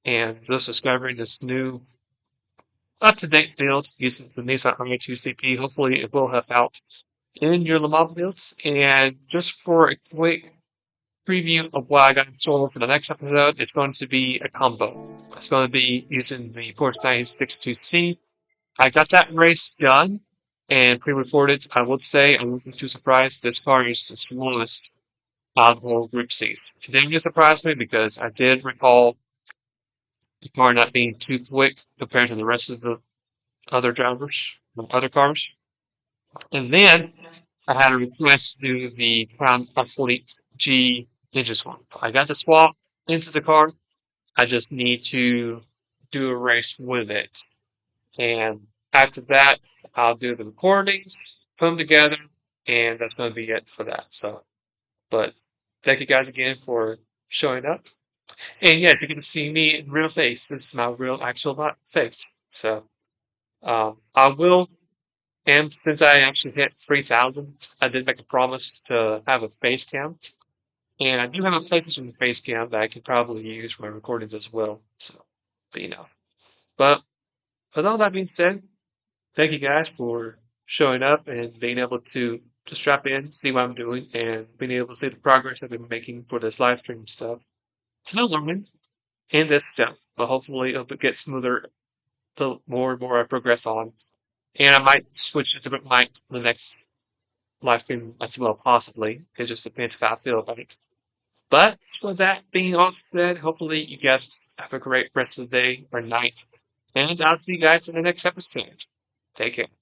S1: and just discovering this new up-to-date build using the Nissan i2CP. Hopefully it will help out in your Lamar builds. And just for a quick preview of what I got in store for the next episode, it's going to be a combo. It's going to be using the Porsche 962C. I got that race done and pre-recorded. I would say I wasn't too surprised. This car is the smallest out of the whole Group C. It didn't surprise me because I did recall the car not being too quick compared to the rest of the other drivers, other cars. And then I had a request to do the Crown Athlete G Ninja Swap. I got the swap into the car. I just need to do a race with it. And after that, I'll do the recordings, put them together, and that's going to be it for that. So, but thank you guys again for showing up. And yes, you can see me in real face. This is my real actual face. So, I will And since I actually hit 3,000, I did make a promise to have a face cam. And I do have a PlayStation face cam that I could probably use for my recordings as well. So, But with all that being said, thank you guys for showing up and being able to just drop in, see what I'm doing, and being able to see the progress I've been making for this live stream stuff. Still learning in this step, but hopefully it'll get smoother the more and more I progress on. And I might switch to a different mic the next live stream as well, possibly. It just depends how I feel about it. But with that being all said, hopefully you guys have a great rest of the day or night. And I'll see you guys in the next episode. Take care.